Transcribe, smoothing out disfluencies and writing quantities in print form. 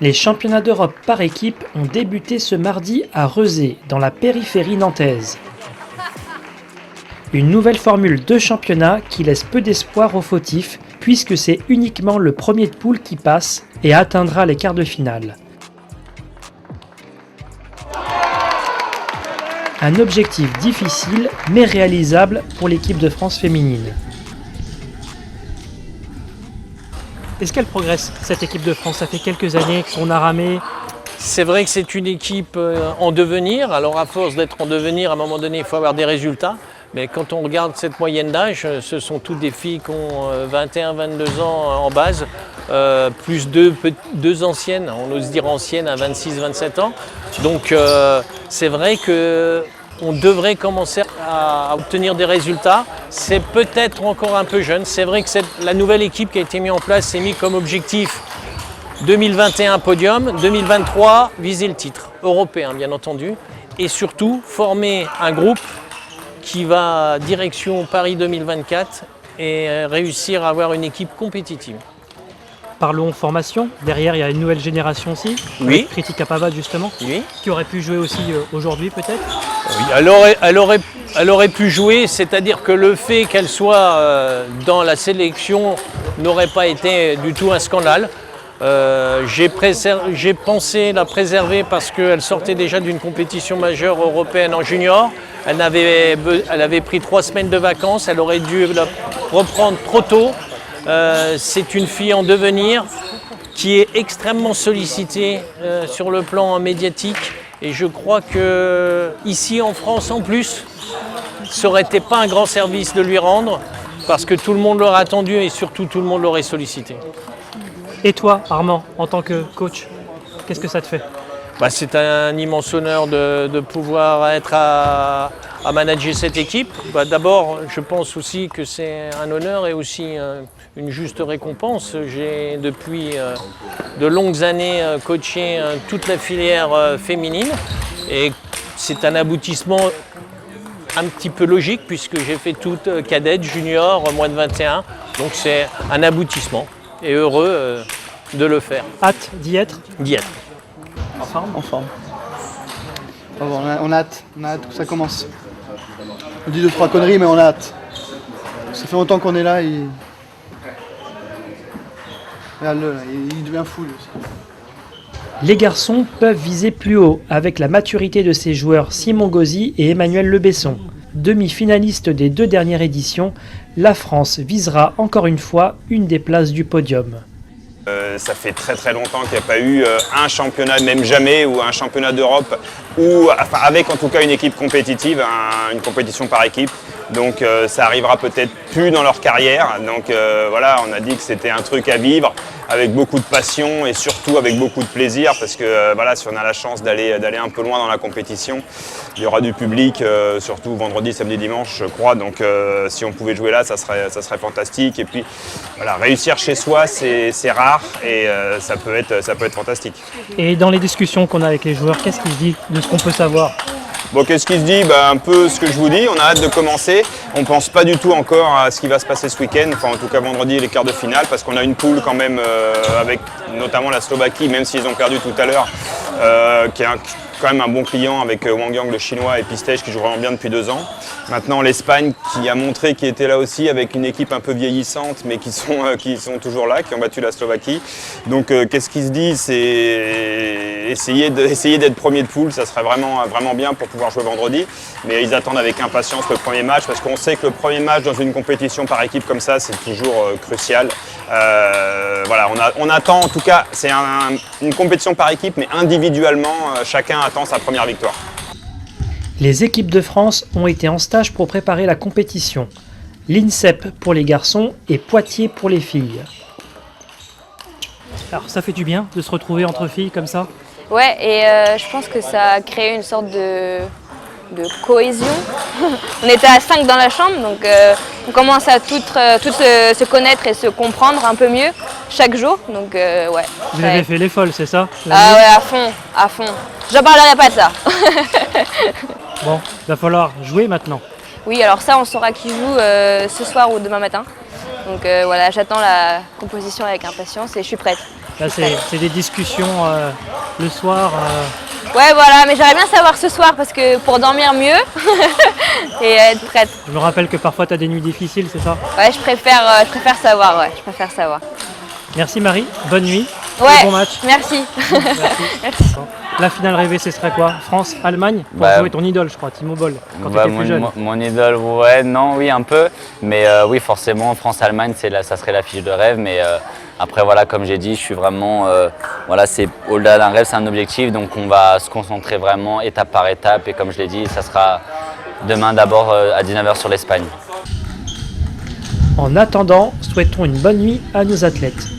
Les championnats d'Europe par équipe ont débuté ce mardi à Rezé, dans la périphérie nantaise. Une nouvelle formule de championnat qui laisse peu d'espoir aux fautifs, puisque c'est uniquement le premier de poule qui passe et atteindra les quarts de finale. Un objectif difficile mais réalisable pour l'équipe de France féminine. Est-ce qu'elle progresse, cette équipe de France? Ça fait quelques années qu'on a ramé. C'est vrai que c'est une équipe en devenir. Alors à force d'être en devenir, à un moment donné, il faut avoir des résultats. Mais quand on regarde cette moyenne d'âge, ce sont toutes des filles qui ont 21, 22 ans en base, plus deux anciennes, on ose dire anciennes à 26, 27 ans. Donc c'est vrai qu'on devrait commencer à obtenir des résultats. C'est peut-être encore un peu jeune. C'est vrai que la nouvelle équipe qui a été mise en place s'est mise comme objectif 2021 podium, 2023 viser le titre européen bien entendu. Et surtout former un groupe qui va direction Paris 2024 et réussir à avoir une équipe compétitive. Parlons formation. Derrière, il y a une nouvelle génération aussi. Oui. Kritika Pavard justement. Oui. Qui aurait pu jouer aussi aujourd'hui peut-être. Oui, elle aurait pu jouer, c'est-à-dire que le fait qu'elle soit dans la sélection n'aurait pas été du tout un scandale. J'ai pensé la préserver parce qu'elle sortait déjà d'une compétition majeure européenne en junior. Elle avait pris 3 semaines de vacances, elle aurait dû la reprendre trop tôt. C'est une fille en devenir qui est extrêmement sollicitée sur le plan médiatique. Et je crois que ici en France en plus, ça n'aurait été pas un grand service de lui rendre parce que tout le monde l'aurait attendu et surtout tout le monde l'aurait sollicité. Et toi, Armand, en tant que coach, qu'est-ce que ça te fait? C'est un immense honneur de pouvoir être à manager cette équipe. D'abord, je pense aussi que c'est un honneur et aussi une juste récompense. J'ai depuis de longues années coaché toute la filière féminine et c'est un aboutissement un petit peu logique puisque j'ai fait toute cadette, junior, moins de 21. Donc c'est un aboutissement et heureux de le faire. Hâte d'y être? D'y être. En forme. On a hâte que ça commence. On dit 2-3 conneries mais on a hâte. Ça fait longtemps qu'on est là et... Regarde-le, il devient fou lui aussi. Les garçons peuvent viser plus haut avec la maturité de ses joueurs Simon Gauzy et Emmanuel Lebesson. Demi-finaliste des 2 dernières éditions, la France visera encore une fois une des places du podium. Ça fait très très longtemps qu'il n'y a pas eu un championnat, même jamais, ou un championnat d'Europe, avec en tout cas une équipe compétitive, une compétition par équipe. Donc ça arrivera peut-être plus dans leur carrière. Donc voilà, on a dit que c'était un truc à vivre avec beaucoup de passion et surtout avec beaucoup de plaisir parce que voilà, si on a la chance d'aller un peu loin dans la compétition, il y aura du public, surtout vendredi, samedi, dimanche, je crois. Donc si on pouvait jouer là, ça serait fantastique. Et puis voilà, réussir chez soi, c'est rare et ça peut être fantastique. Et dans les discussions qu'on a avec les joueurs, qu'est-ce qu'ils se disent de ce qu'on peut savoir? Bon, qu'est-ce qui se dit? Un peu ce que je vous dis, on a hâte de commencer. On ne pense pas du tout encore à ce qui va se passer ce week-end, enfin en tout cas vendredi les quarts de finale, parce qu'on a une poule quand même avec notamment la Slovaquie, même s'ils ont perdu tout à l'heure, qui est quand même un bon client avec Wang Yang le chinois et Pistech qui joue vraiment bien depuis 2 ans. Maintenant l'Espagne qui a montré qu'il était là aussi avec une équipe un peu vieillissante mais qui sont toujours là, qui ont battu la Slovaquie. Donc qu'est-ce qui se dit? C'est essayer d'être premier de poule, ça serait vraiment bien pour pouvoir jouer vendredi. Mais ils attendent avec impatience le premier match parce qu'on sait que le premier match dans une compétition par équipe comme ça c'est toujours crucial. Voilà, on attend en tout cas, c'est une compétition par équipe mais individuellement chacun attend sa première victoire. Les équipes de France ont été en stage pour préparer la compétition. L'INSEP pour les garçons et Poitiers pour les filles. Alors ça fait du bien de se retrouver entre filles comme ça? Ouais, et je pense que ça a créé une sorte de cohésion. On était à 5 dans la chambre, donc on commence à toutes se connaître et se comprendre un peu mieux chaque jour. Donc ouais. Vous avez fait les folles, c'est ça? Ah ouais, à fond. J'en parlerai pas de ça. Bon, il va falloir jouer maintenant. Oui, alors ça, on saura qui joue ce soir ou demain matin. Donc voilà, j'attends la composition avec impatience et je suis prête. Là, c'est des discussions le soir. Ouais, voilà, mais j'aimerais bien savoir ce soir parce que pour dormir mieux et être prête. Je me rappelle que parfois tu as des nuits difficiles, c'est ça? Ouais, je préfère savoir, ouais, je préfère savoir. Merci Marie, bonne nuit Ouais, et bon match. merci. Merci. La finale rêvée, ce serait quoi? France-Allemagne pour jouer ton idole, je crois, Timo Boll, quand tu étais plus jeune. Mon idole, ouais, non, oui, un peu. Mais oui, forcément, France-Allemagne, ça serait l'affiche de rêve. Mais après, voilà, comme j'ai dit, je suis vraiment. Voilà, c'est au-delà d'un rêve, c'est un objectif. Donc, on va se concentrer vraiment étape par étape. Et comme je l'ai dit, ça sera demain d'abord à 19h sur l'Espagne. En attendant, souhaitons une bonne nuit à nos athlètes.